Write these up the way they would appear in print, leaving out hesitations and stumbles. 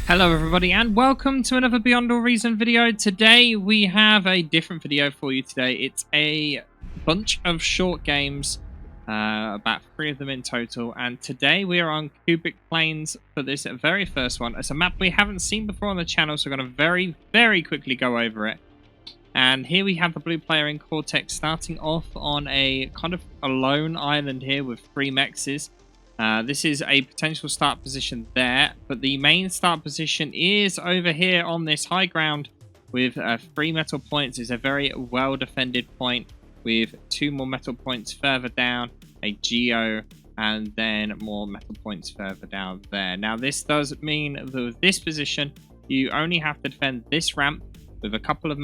Hello everybody and welcome to another Beyond All Reason video. Today we have a different video for you today. It's a bunch of short games, about 3 of them in total, and today we are on Cubic Plains for this very first one. It's a map we haven't seen before on the channel, so we're going to very quickly go over it. And here we have the blue player in Cortex starting off on a kind of a lone island here with 3 mexes. This is a potential start position there, but the main start position is over here on this high ground with 3 metal points. It's a very well defended point with 2 more metal points further down, a geo, and then more metal points further down there. Now this does mean that with this position you only have to defend this ramp with a couple of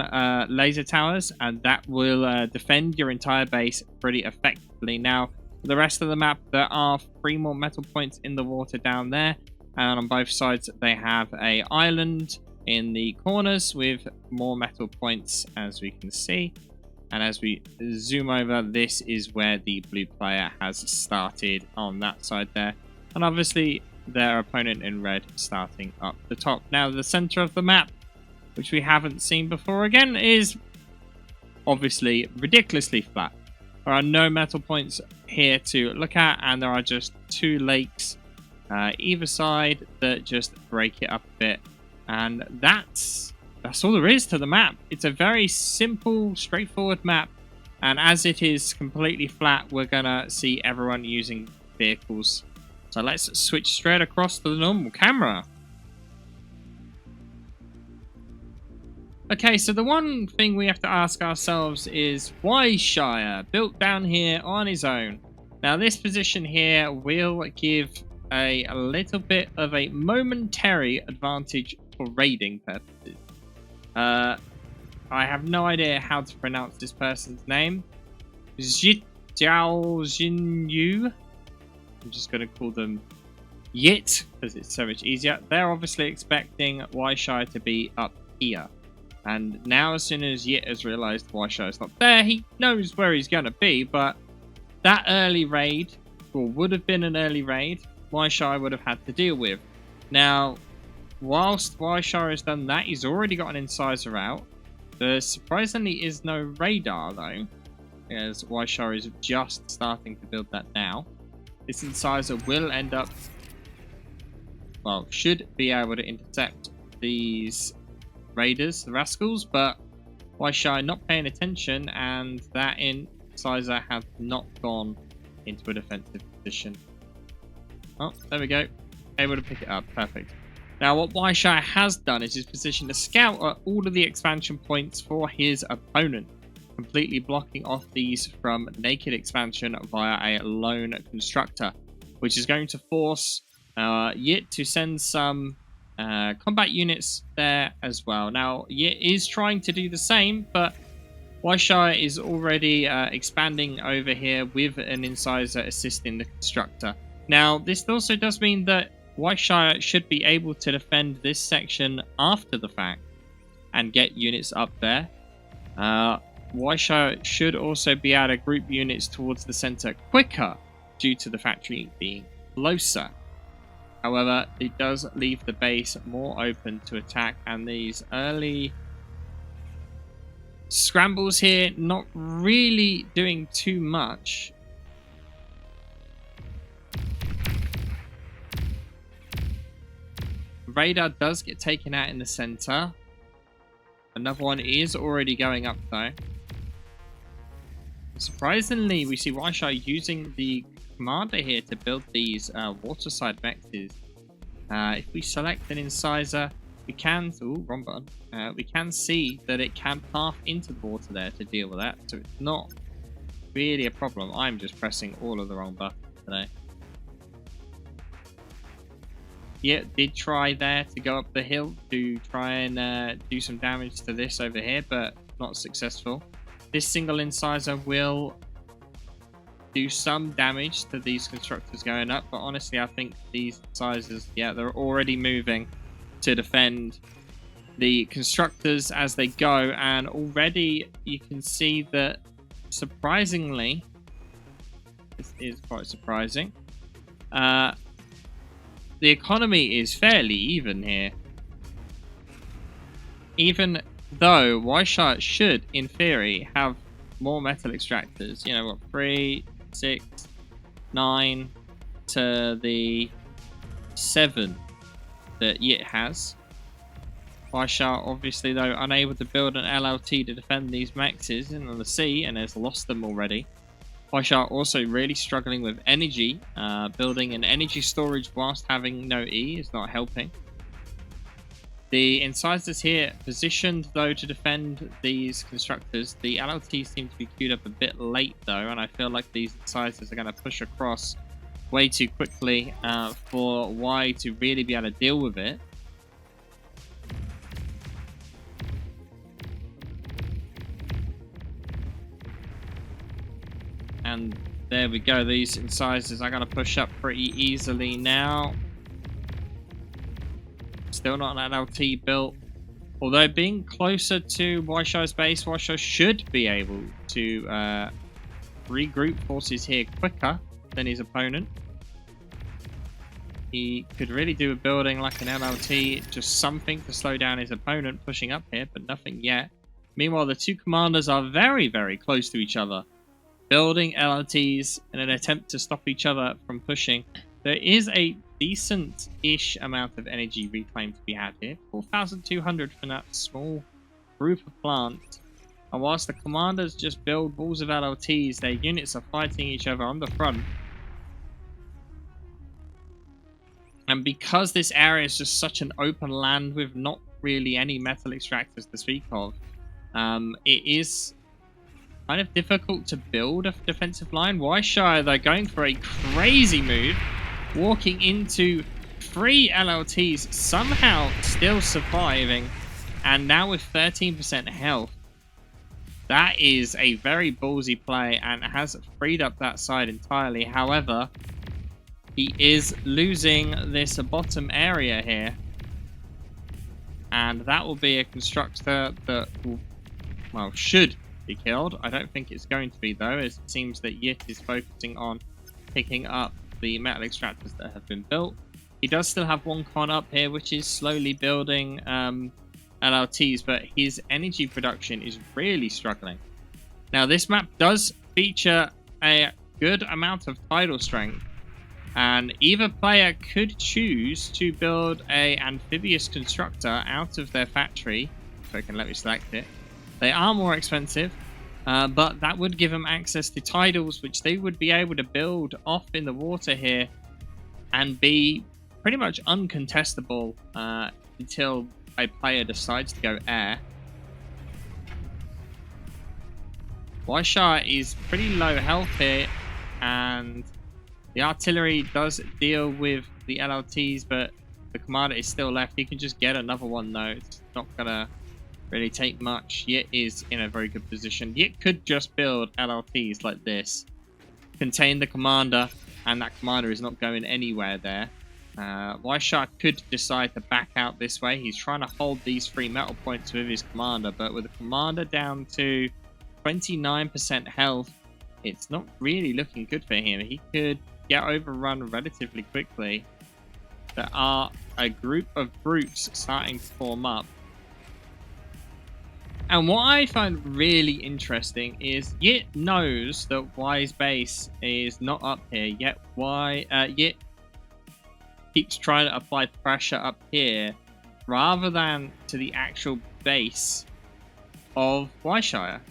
laser towers, and that will defend your entire base pretty effectively. Now the rest of the map, there are 3 more metal points in the water down there, and on both sides they have a island in the corners with more metal points, as we can see. And as we zoom over, this is where the blue player has started on that side there, and obviously their opponent in red starting up the top. Now the center of the map, which we haven't seen before again, is obviously ridiculously flat. There are no metal points here to look at, and there are just 2 lakes either side that just break it up a bit, and that's all there is to the map. It's a very simple, straightforward map, and as it is completely flat, we're gonna see everyone using vehicles. So let's switch straight across to the normal camera. Okay, so the one thing we have to ask ourselves is Whyshire built down here on his own. Now this position here will give a little bit of a momentary advantage for raiding purposes. I have no idea how to pronounce this person's name. Yitiaox. I'm just going to call them Yit because it's so much easier. They're obviously expecting Whyshire to be up here. And now, as soon as Yit has realised Whyshire's not there, he knows where he's going to be. But that early raid, or would have been an early raid, Whyshire would have had to deal with. Now, whilst Whyshire has done that, he's already got an incisor out. There surprisingly is no radar, though, as Whyshire is just starting to build that now. This incisor will end up, well, should be able to intercept these raiders, the rascals, but Whyshire not paying attention, and that incisor has not gone into a defensive position. Oh, there we go. Able to pick it up. Perfect. Now what Whyshire has done is he's positioned a scout at all of the expansion points for his opponent, completely blocking off these from naked expansion via a lone constructor, which is going to force Yit to send some combat units there as well. Now Yit is trying to do the same, but Whyshire is already expanding over here with an incisor assisting the constructor. Now this also does mean that Whyshire should be able to defend this section after the fact and get units up there. Whyshire should also be able to group units towards the center quicker due to the factory being closer. However, it does leave the base more open to attack, and these early scrambles here not really doing too much. Radar does get taken out in the center. Another one is already going up though. Surprisingly, we see Whyshire using the commander here to build these waterside mexes. If we select an incisor, we can, wrong button. We can see that it can path into the water there to deal with that, so it's not really a problem. I'm just pressing all of the wrong buttons today. Yeah, did try there to go up the hill to try and do some damage to this over here, but not successful. This single incisor will do some damage to these constructors going up, but honestly I think these incisors, yeah, they're already moving to defend the constructors as they go, and already you can see that surprisingly, this is quite surprising, the economy is fairly even here. even though Whyshire should, in theory, have more metal extractors. You know what, 3, 6, 9 to the 7 that Yit has. Whyshire, obviously, though, unable to build an LLT to defend these maxes in the sea and has lost them already. Whyshire also really struggling with energy. Building an energy storage whilst having no E is not helping. The incisors here positioned, though, to defend these constructors. The LLTs seem to be queued up a bit late, though, and I feel like these incisors are going to push across way too quickly for Y to really be able to deal with it. And there we go. These incisors are going to push up pretty easily now. Still not an LLT built. Although being closer to Whyshire's base, Whyshire should be able to regroup forces here quicker than his opponent. He could really do a building like an LLT, just something to slow down his opponent pushing up here, but nothing yet. Meanwhile, the two commanders are very, very close to each other, building LLTs in an attempt to stop each other from pushing. There is a decent-ish amount of energy reclaim to be had here. 4,200 from that small group of plants. And whilst the commanders just build walls of LLTs, their units are fighting each other on the front. And because this area is just such an open land with not really any metal extractors to speak of, it is kind of difficult to build a defensive line. Whyshire, they're going for a crazy move, walking into 3 LLTs, somehow still surviving, and now with 13% health. That is a very ballsy play and has freed up that side entirely. However, he is losing this bottom area here, and that will be a constructor that will, well, should be killed. I don't think it's going to be, though, as it seems that Yit is focusing on picking up the metal extractors that have been built. He does still have one con up here, which is slowly building LLTs, but his energy production is really struggling. Now, this map does feature a good amount of tidal strength, and either player could choose to build a amphibious constructor out of their factory, so I can let me select it. They are more expensive, but that would give them access to tidals, which they would be able to build off in the water here and be pretty much uncontestable until a player decides to go air. Whyshire is pretty low health here, and the artillery does deal with the LLTs, but the commander is still left. He can just get another one, though. It's not going to really take much. Yit is in a very good position. Yit could just build LLTs like this, contain the commander, and that commander is not going anywhere there. Whyshire could decide to back out this way. He's trying to hold these 3 metal points with his commander, but with the commander down to 29% health, it's not really looking good for him. He could get overrun relatively quickly. There are a group of brutes starting to form up. And what I find really interesting is Yit knows that Y's base is not up here, yet Yit keeps trying to apply pressure up here rather than to the actual base of Whyshire.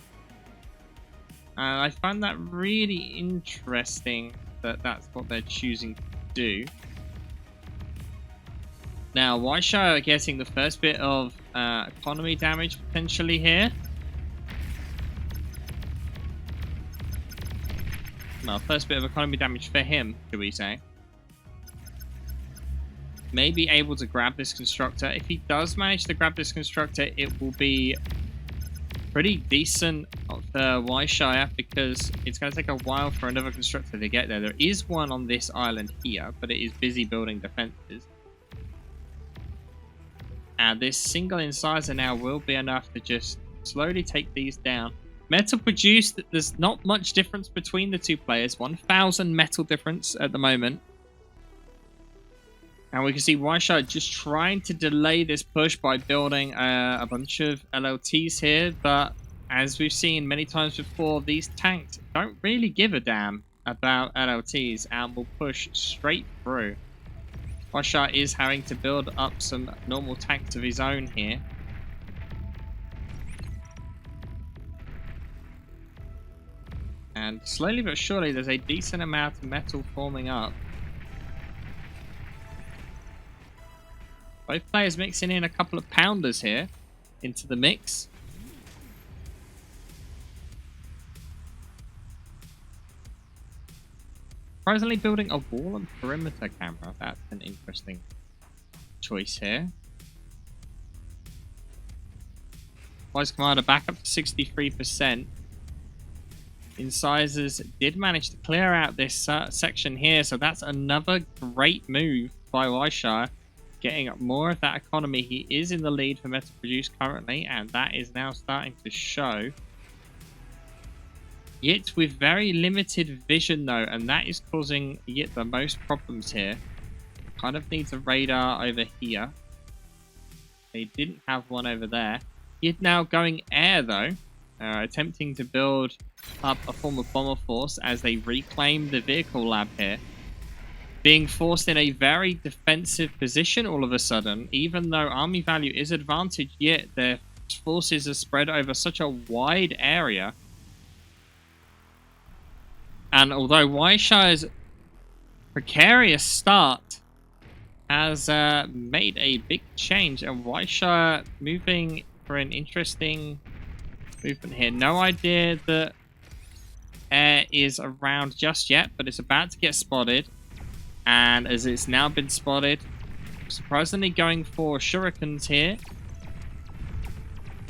And I find that really interesting that that's what they're choosing to do. Now, Whyshire are getting the first bit of economy damage potentially here. Well, first bit of economy damage for him, should we say. May be able to grab this constructor. If he does manage to grab this constructor, it will be pretty decent for Whyshire, because it's going to take a while for another constructor to get there. There is one on this island here, but it is busy building defenses. And this single incisor now will be enough to just slowly take these down. Metal produced, there's not much difference between the two players. 1,000 metal difference at the moment. And we can see Whyshire just trying to delay this push by building a bunch of LLTs here. But as we've seen many times before, these tanks don't really give a damn about LLTs and will push straight through. Whyshire is having to build up some normal tanks of his own here. And slowly but surely, there's a decent amount of metal forming up. Both players mixing in a couple of pounders here into the mix. Surprisingly building a wall and perimeter camera. That's an interesting choice here. Vice Commander back up to 63%. Incisors did manage to clear out this section here, so that's another great move by Whyshire. Getting up more of that economy. He is in the lead for metal produced currently, and that is now starting to show. Yit with very limited vision though, and that is causing Yit the most problems here. Kind of needs a radar over here. They didn't have one over there. Yit now going air though, attempting to build up a form of bomber force as they reclaim the vehicle lab here. Being forced in a very defensive position all of a sudden, even though army value is advantaged, yet their forces are spread over such a wide area. And although Whyshire's precarious start has made a big change, and Whyshire moving for an interesting movement here. No idea that air is around just yet, but it's about to get spotted. And as it's now been spotted, surprisingly going for shurikens here.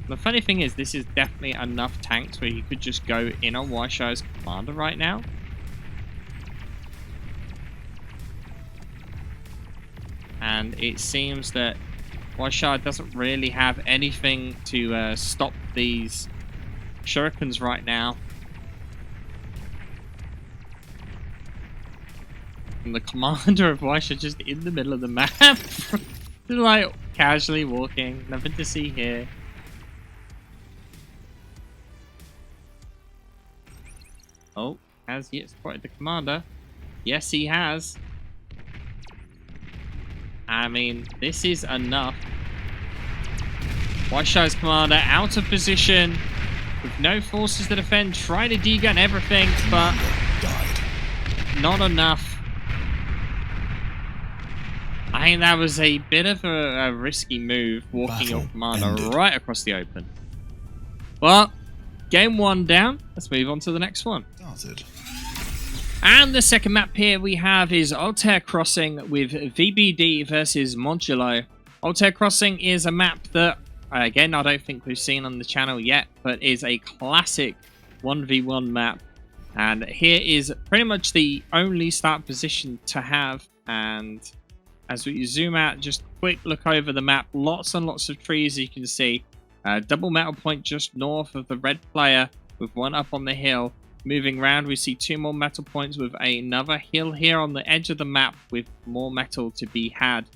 The funny thing is, this is definitely enough tanks where you could just go in on Whyshire's commander right now. And it seems that Whyshire doesn't really have anything to stop these shurikens right now. And the commander of Whyshire just in the middle of the map. Just like casually walking. Nothing to see here. Oh, has he spotted the commander? Yes, he has. I mean, this is enough. Whyshire's commander out of position. With no forces to defend. Trying to degun everything, but not enough. I think that was a bit of a risky move, walking your commander right across the open. Well, game one down. Let's move on to the next one. And the second map here we have is Altair Crossing with VBD versus Modulo. Altair Crossing is a map that, again, I don't think we've seen on the channel yet, but is a classic 1v1 map. And here is pretty much the only start position to have. And as we zoom out, just quick look over the map, lots and lots of trees you can see. Double metal point just north of the red player with one up on the hill. Moving around, we see two more metal points with another hill here on the edge of the map with more metal to be had.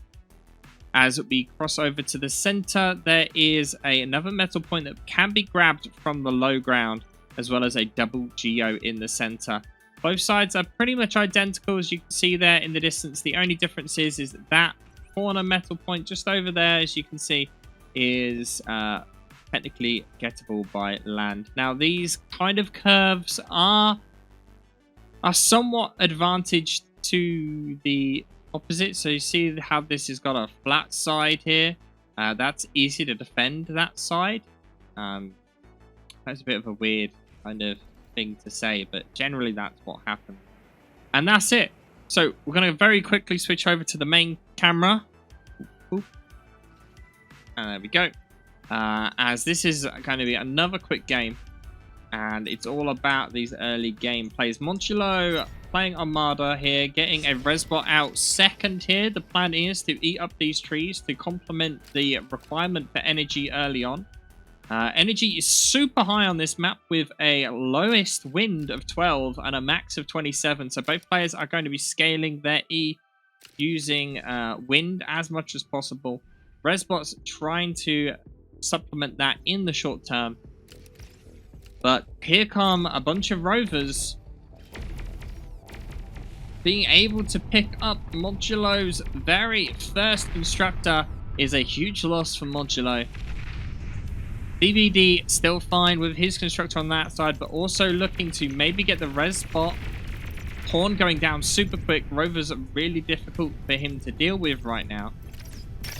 As we cross over to the center, there is another metal point that can be grabbed from the low ground, as well as a double geo in the center. Both sides are pretty much identical, as you can see there in the distance. The only difference is that corner metal point just over there, as you can see, is technically gettable by land. Now, these kind of curves are somewhat advantaged to the opposite. So you see how this has got a flat side here. That's easy to defend that side. That's a bit of a weird kind of thing to say, but generally that's what happens. And that's it. So we're going to very quickly switch over to the main camera. Ooh. And there we go. As this is going to be another quick game, and it's all about these early game plays. Modulo playing Armada here, getting a Resbot out second here. The plan is to eat up these trees to complement the requirement for energy early on. Energy is super high on this map with a lowest wind of 12 and a max of 27. So both players are going to be scaling their E using wind as much as possible. Resbots trying to supplement that in the short term. But here come a bunch of rovers. Being able to pick up Modulo's very first constructor is a huge loss for Modulo. VBD still fine with his constructor on that side, but also looking to maybe get the res spot. Pawn going down super quick. Rovers are really difficult for him to deal with right now.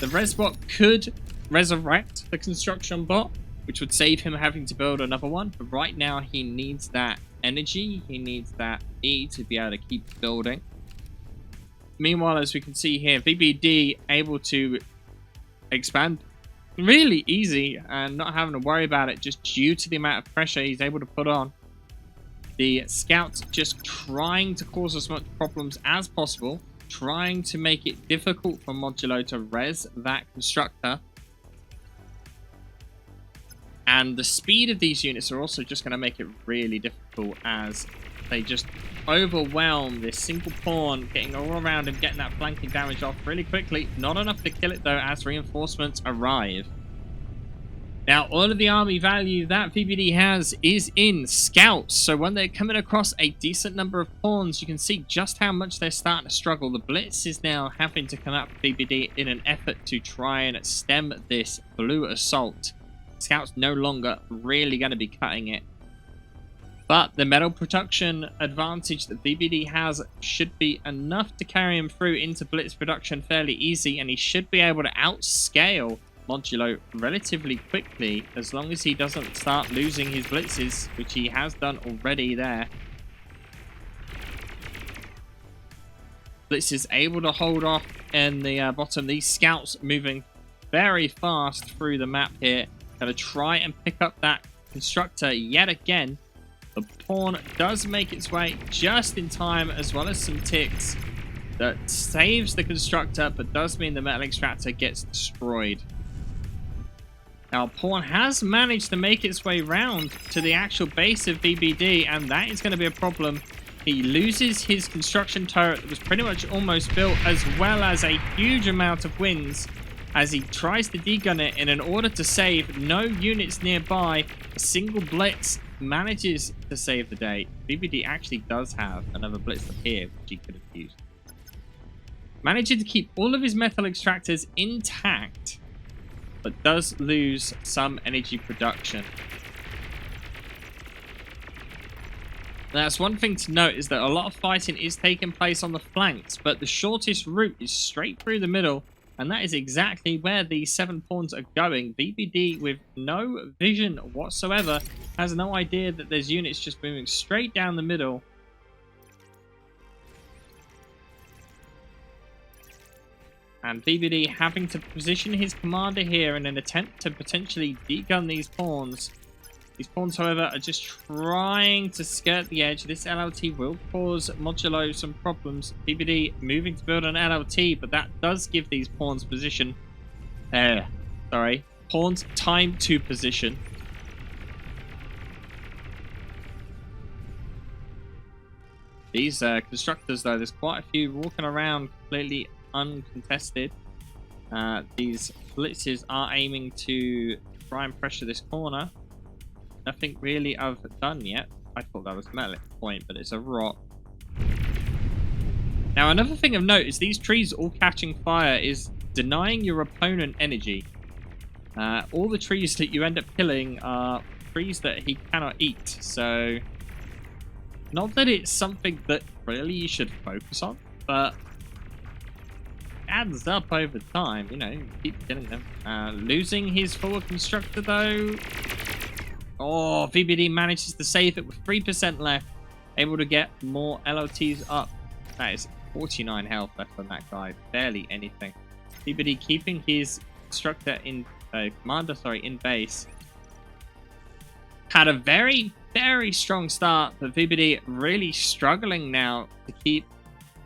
The res bot could resurrect the construction bot, which would save him having to build another one. But right now he needs that energy. He needs that E to be able to keep building. Meanwhile, as we can see here, VBD able to expand really easy and not having to worry about it just due to the amount of pressure he's able to put on. The scouts just trying to cause as much problems as possible, trying to make it difficult for Modulo to res that constructor. And the speed of these units are also just going to make it really difficult as they just overwhelm this single pawn, getting all around and getting that flanking damage off really quickly. Not enough to kill it though as reinforcements arrive. Now, all of the army value that VBD has is in scouts. So when they're coming across a decent number of pawns, you can see just how much they're starting to struggle. The blitz is now having to come out for VBD in an effort to try and stem this blue assault. Scouts no longer really going to be cutting it. But the metal production advantage that VBD has should be enough to carry him through into blitz production fairly easy, and he should be able to outscale Modulo relatively quickly as long as he doesn't start losing his blitzes, which he has done already there. Blitz is able to hold off in the bottom. These scouts moving very fast through the map here. Going to try and pick up that constructor yet again. The pawn does make its way just in time, as well as some ticks that saves the constructor, but does mean the metal extractor gets destroyed. Now, pawn has managed to make its way round to the actual base of VBD, and that is going to be a problem. He loses his construction turret that was pretty much almost built, as well as a huge amount of wings as he tries to degun it, and in order to save no units nearby, a single blitz manages to save the day. VBD actually does have another blitz up here, which he could have used. Managing to keep all of his metal extractors intact, but does lose some energy production. That's one thing to note, is that a lot of fighting is taking place on the flanks, but the shortest route is straight through the middle, and that is exactly where the 7 pawns are going. VBD, with no vision whatsoever, has no idea that there's units just moving straight down the middle. And VBD having to position his commander here in an attempt to potentially degun these pawns. These pawns, however, are just trying to skirt the edge. This LLT will cause Modulo some problems. VBD moving to build an LLT, but that does give these pawns position. Pawns time to position. These constructors, though, there's quite a few walking around completely uncontested. These blitzes are aiming to try and pressure this corner. Nothing really I've done yet. I thought that was a metal point, but it's a rock. Now, another thing of note is these trees all catching fire is denying your opponent energy. All the trees that you end up killing are trees that he cannot eat. So, not that it's something that really you should focus on, but it adds up over time. You know, you keep killing them. Losing his forward constructor, though. Oh, VBD manages to save it with 3% left. Able to get more LOTs up. That is 49 health left on that guy. Barely anything. VBD keeping his constructor in... commander, in base. Had a very, very strong start, but VBD really struggling now to keep...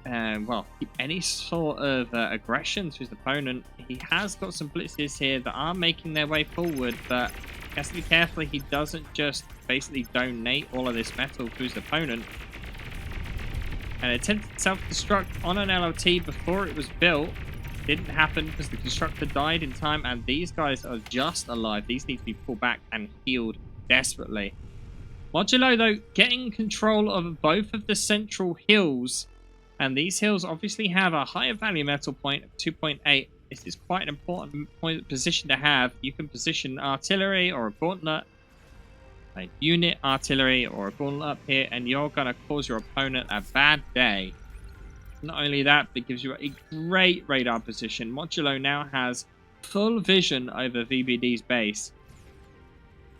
keep any sort of aggression to his opponent. He has got some blitzes here that are making their way forward, but... has to be careful he doesn't just basically donate all of this metal to his opponent. and attempted to self-destruct on an LLT before it was built. Didn't happen because the constructor died in time, and these guys are just alive. These need to be pulled back and healed desperately. Modulo, though, getting control of both of the central hills, and these hills obviously have a higher value metal point of 2.8. This is quite an important position to have. You can position artillery or a gauntlet, a unit artillery or a gauntlet up here, and you're going to cause your opponent a bad day. Not only that, but it gives you a great radar position. Modulo now has full vision over VBD's base.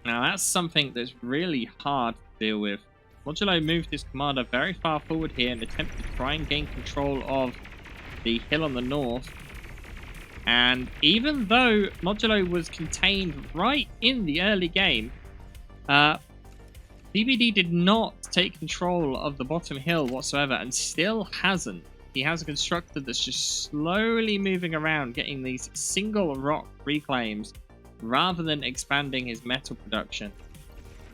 Now that's something that's really hard to deal with. Modulo moved his commander very far forward here and attempted to try and gain control of the hill on the north. And even though Modulo was contained right in the early game, VBD did not take control of the bottom hill whatsoever, and still hasn't. He has a constructor that's just slowly moving around, getting these single rock reclaims rather than expanding his metal production.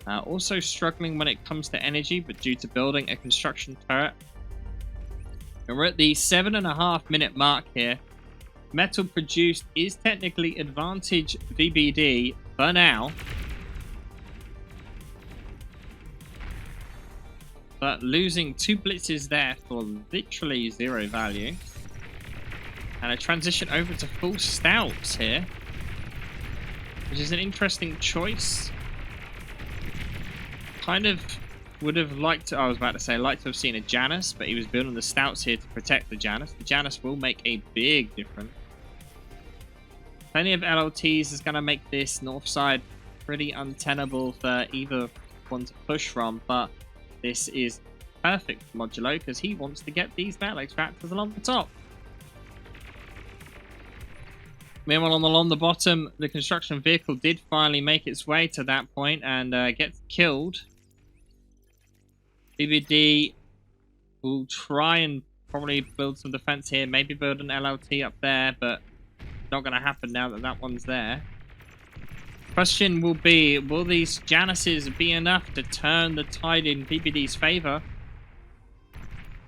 Also struggling when it comes to energy, but due to building a construction turret. And we're at the 7.5 minute mark here. Metal produced is technically advantage VBD for now. But losing 2 blitzes there for literally 0 value. And a transition over to full stouts here, which is an interesting choice. Kind of would have liked to, I was about to say, liked to have seen a Janus, but he was building the stouts here to protect the Janus. The Janus will make a big difference. Plenty of LLTs is going to make this north side pretty untenable for either one to push from, but this is perfect for Modulo because he wants to get these battle extractors along the top. Meanwhile, along the bottom, the construction vehicle did finally make its way to that point and gets killed. BBD will try and probably build some defense here, maybe build an LLT up there, but not going to happen now that that one's there. Question will be, will these Januses be enough to turn the tide in BBD's favor?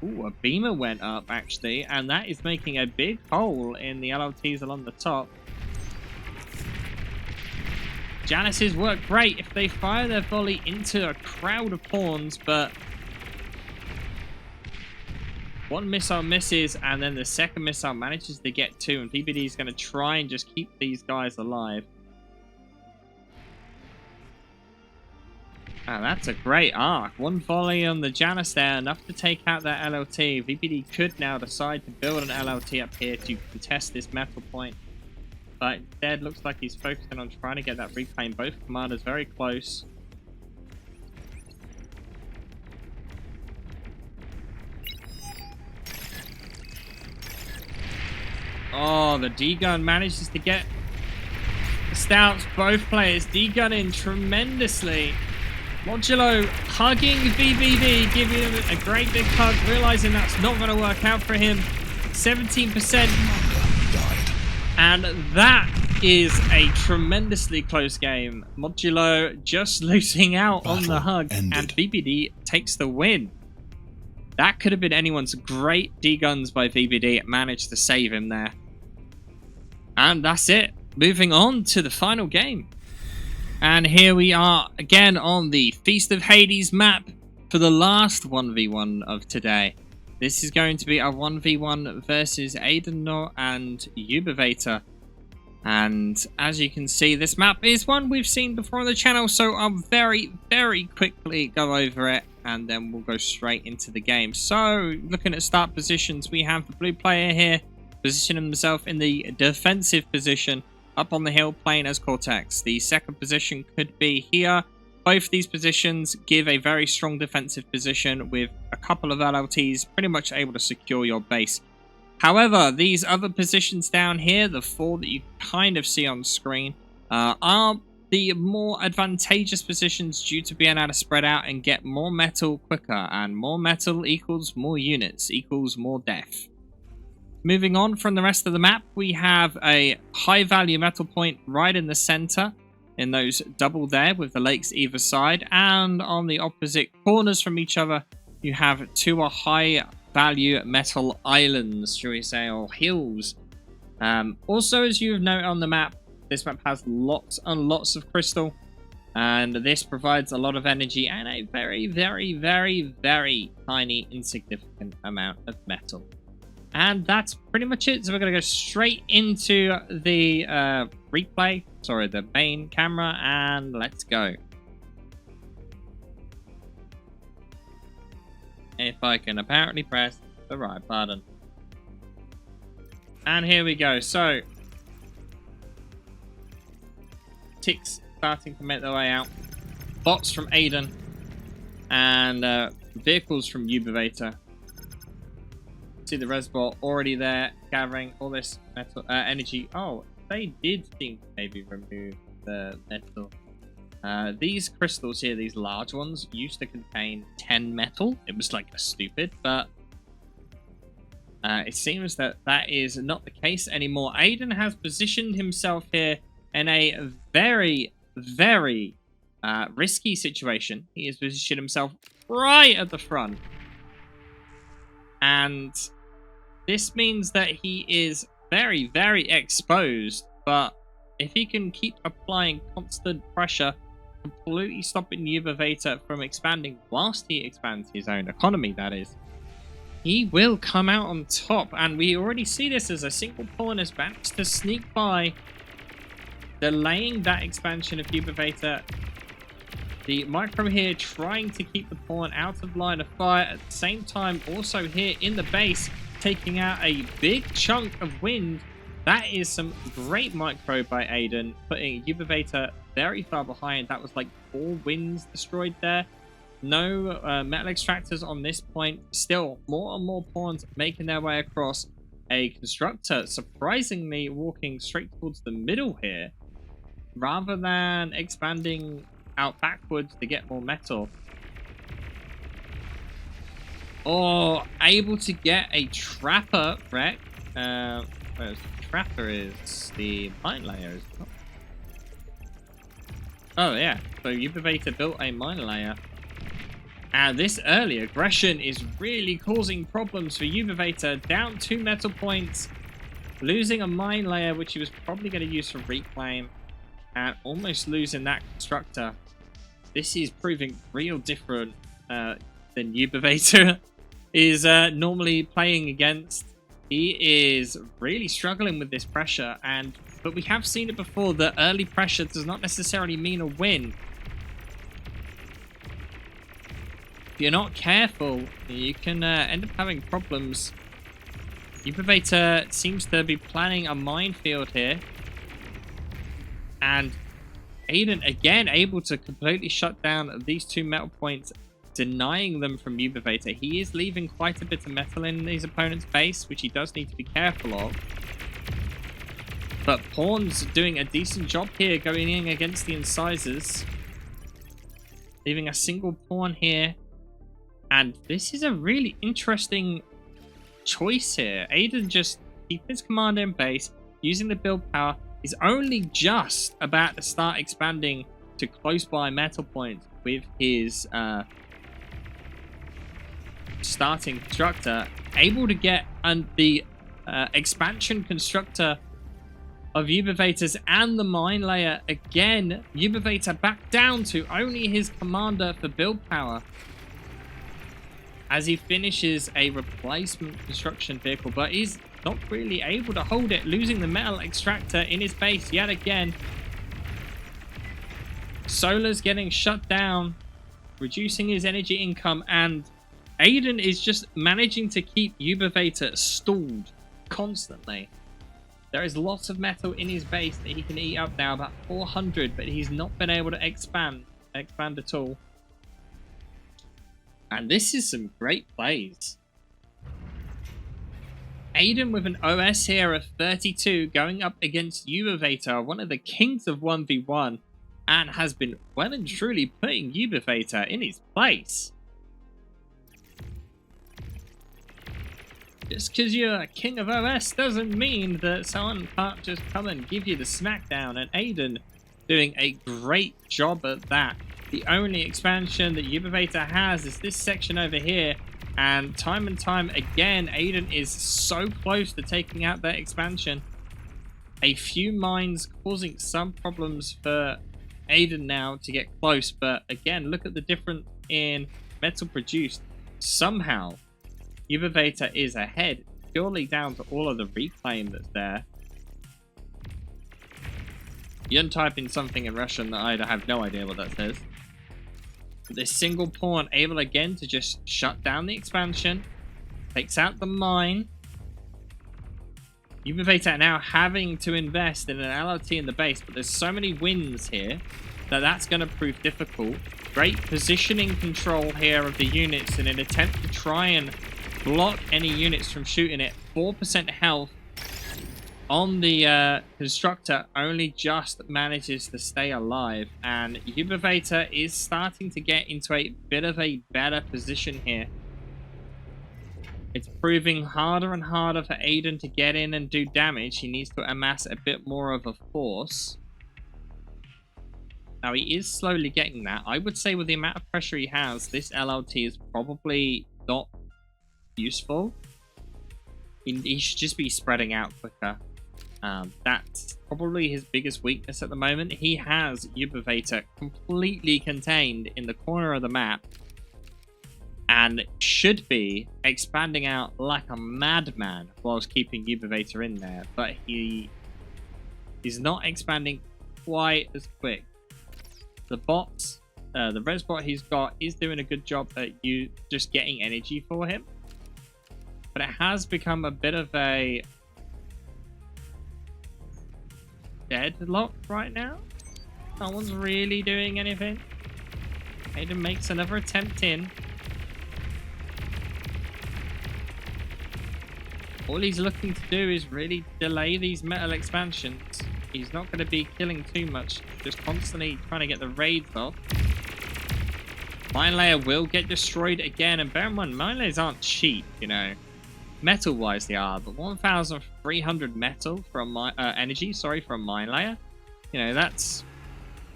Ooh, a beamer went up, actually, and that is making a big hole in the LLTs along the top. Januses work great if they fire their volley into a crowd of pawns, but one missile misses, and then the second missile manages to get 2, and BBD is going to try and just keep these guys alive. Ah, that's a great arc. One volley on the Janus there, enough to take out that LLT. VBD could now decide to build an LLT up here to contest this metal point. But instead, looks like he's focusing on trying to get that reclaim. Both commanders very close. Oh, the D-gun manages to get the stouts. Both players D-gunning tremendously. Modulo hugging VBD, giving him a great big hug, realizing that's not going to work out for him. 17%. And that is a tremendously close game. Modulo just losing out on the hug, and VBD takes the win. That could have been anyone's. Great D-guns by VBD. Managed to save him there. And that's it. Moving on to the final game. And here we are again on the Feast of Hades map for the last 1v1 of today. This is going to be a 1v1 versus AudanNaut and Ubivator. And as you can see, this map is one we've seen before on the channel, so I'll very, very quickly go over it and then we'll go straight into the game. So, looking at start positions, we have the blue player here positioning himself in the defensive position up on the hill playing as Cortex. The second position could be here. Both these positions give a very strong defensive position with a couple of LLTs pretty much able to secure your base. However, these other positions down here, the 4 that you kind of see on screen, are the more advantageous positions due to being able to spread out and get more metal quicker. And more metal equals more units, equals more death. Moving on from the rest of the map, we have a high value metal point right in the center in those double there with the lakes either side, and on the opposite corners from each other you have 2 high value metal islands, shall we say, or hills. Also, as you've noted on the map, this map has lots and lots of crystal, and this provides a lot of energy and a very, very, very, very tiny, insignificant amount of metal. And that's pretty much it. So we're going to go straight into the the main camera, and let's go. If I can apparently press the right button. And here we go. So, ticks starting to make their way out. Bots from Auden. And vehicles from Ubivator. See the reservoir already there, gathering all this metal energy. Oh, they did seem to maybe remove the metal. These crystals here, these large ones, used to contain 10 metal. It was like a stupid, but it seems that that is not the case anymore. Auden has positioned himself here in a very, very risky situation. He has positioned himself right at the front. And this means that he is very, very exposed, but if he can keep applying constant pressure, completely stopping Ubivator from expanding whilst he expands his own economy, that is, he will come out on top. And we already see this as a single pawn has managed to sneak by, delaying that expansion of Ubivator. The micro here trying to keep the pawn out of line of fire, at the same time also here in the base taking out a big chunk of wind. That is some great micro by Auden, putting Ubivator very far behind. That was like 4 winds destroyed there. No metal extractors on this point. Still, more and more pawns making their way across. A constructor surprisingly walking straight towards the middle here, rather than expanding out backwards to get more metal. Or able to get a trapper wreck. Whereas the trapper is the mine layer, is it not? Oh yeah, so Ubivator built a mine layer. And this early aggression is really causing problems for Ubivator. Down 2 metal points, losing a mine layer, which he was probably going to use for reclaim, and almost losing that constructor. This is proving real different than Ubivator is normally playing against. He is really struggling with this pressure, but we have seen it before that early pressure does not necessarily mean a win. If you're not careful, you can end up having problems. Ubivator seems to be planning a minefield here. And Auden again able to completely shut down these 2 metal points, denying them from Ubivator. He is leaving quite a bit of metal in his opponent's base, which he does need to be careful of. But pawns doing a decent job here, going in against the incisors, leaving a single pawn here. And this is a really interesting choice here. Auden just keeping his commander in base, using the build power. He's only just about to start expanding to close by metal points with his starting constructor, able to get the expansion constructor of Ubivator's and the mine layer. Again, Ubivator back down to only his commander for build power as he finishes a replacement construction vehicle, but he's not really able to hold it, losing the metal extractor in his base yet again. Solar's getting shut down, reducing his energy income, and Auden is just managing to keep Ubivator stalled constantly. There is lots of metal in his base that he can eat up now, about 400, but he's not been able to expand at all. And this is some great plays. Auden with an OS here of 32 going up against Ubivator, one of the kings of 1v1, and has been well and truly putting Ubivator in his place. Just because you're a king of OS doesn't mean that someone can't just come and give you the smackdown, and Auden doing a great job at that. The only expansion that Ubivator has is this section over here, And time again, Aiden is so close to taking out that expansion. A few mines causing some problems for Aiden now to get close. But again, look at the difference in metal produced. Somehow, Ubivator is ahead, purely down to all of the reclaim that's there. You untype in something in Russian that I have no idea what that says. But this single pawn able again to just shut down the expansion. Takes out the mine. Ubivator now having to invest in an LRT in the base, but there's so many wins here that that's going to prove difficult. Great positioning control here of the units in an attempt to try and block any units from shooting it. 4% health on the constructor, only just manages to stay alive, and Ubivator is starting to get into a bit of a better position here. It's proving harder and harder for Aiden to get in and do damage. He needs to amass a bit more of a force. Now, he is slowly getting that. I would say with the amount of pressure he has, this LLT is probably not useful. He should just be spreading out quicker. That's probably his biggest weakness at the moment. He has Ubivator completely contained in the corner of the map and should be expanding out like a madman whilst keeping Ubivator in there, but he is not expanding quite as quick. The bots, the res bot he's got is doing a good job at you just getting energy for him, but it has become a bit of a deadlock right now. No one's really doing anything. Aiden makes another attempt in. All he's looking to do is really delay these metal expansions. He's not going to be killing too much, just constantly trying to get the raids off. Mine layer will get destroyed again, and bear in mind, mine layers aren't cheap, you know. Metal-wise they are, but 1,300 metal from my energy, sorry, from mine layer. You know, that's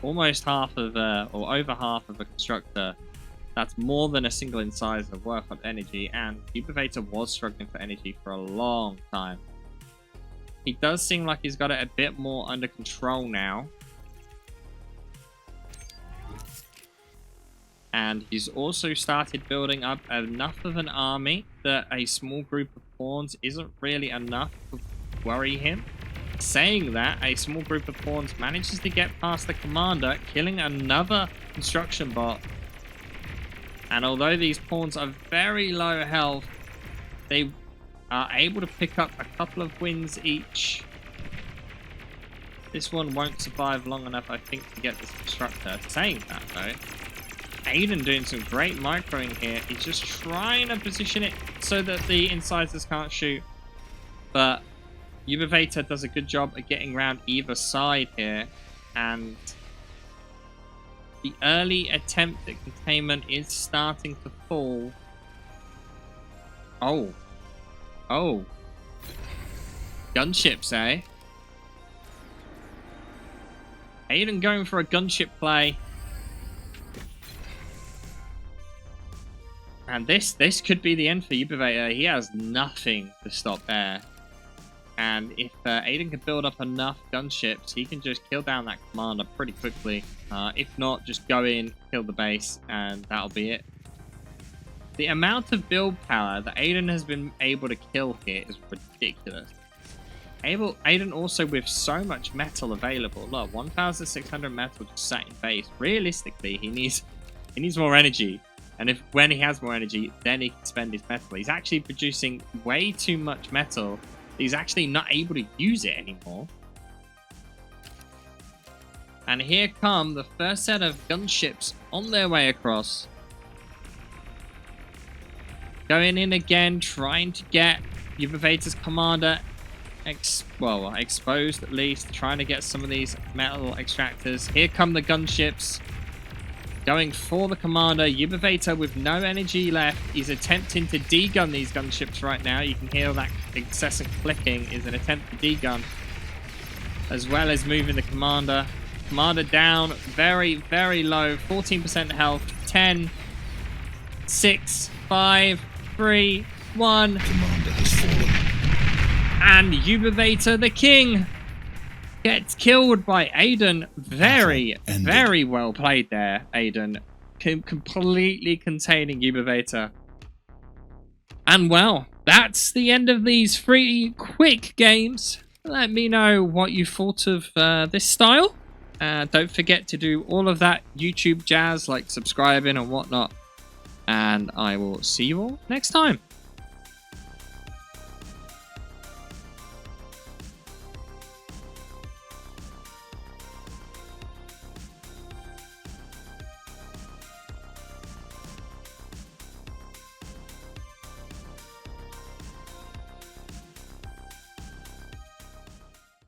almost half of, or over half of a constructor. That's more than a single incisor worth of energy, and Ubivator was struggling for energy for a long time. He does seem like he's got it a bit more under control now. And he's also started building up enough of an army that a small group of pawns isn't really enough to worry him. Saying that, a small group of pawns manages to get past the commander, killing another construction bot. And although these pawns are very low health, they are able to pick up a couple of wins each. This one won't survive long enough, I think, to get this constructor. Saying that, though, Aiden doing some great microing here. He's just trying to position it so that the incisors can't shoot. But Ubivator does a good job at getting around either side here. And the early attempt at containment is starting to fall. Oh. Oh. Gunships, eh? Aiden going for a gunship play. And this could be the end for Ubivator. He has nothing to stop there. And if Aiden can build up enough gunships, he can just kill down that commander pretty quickly. If not, just go in, kill the base, and that'll be it. The amount of build power that Aiden has been able to kill here is ridiculous. Aiden also with so much metal available. Look, 1,600 metal just sat in base. Realistically, he needs more energy. And when he has more energy, then he can spend his metal. He's actually producing way too much metal. He's actually not able to use it anymore. And here come the first set of gunships on their way across. Going in again, trying to get Ubivator's commander exposed at least. Trying to get some of these metal extractors. Here come the gunships. Going for the commander. Ubivator with no energy left. He's attempting to degun these gunships right now. You can hear that incessant clicking is an attempt to degun. As well as moving the commander. Commander down. Very, very low. 14% health. 10. 6. 5. 3, 1. Commander has fallen. And Ubivator, the king, gets killed by Auden. Very well played there, Auden. Completely containing Ubivator. And well, that's the end of these 3 quick games. Let me know what you thought of this style. Don't forget to do all of that YouTube jazz like subscribing and whatnot. And I will see you all next time.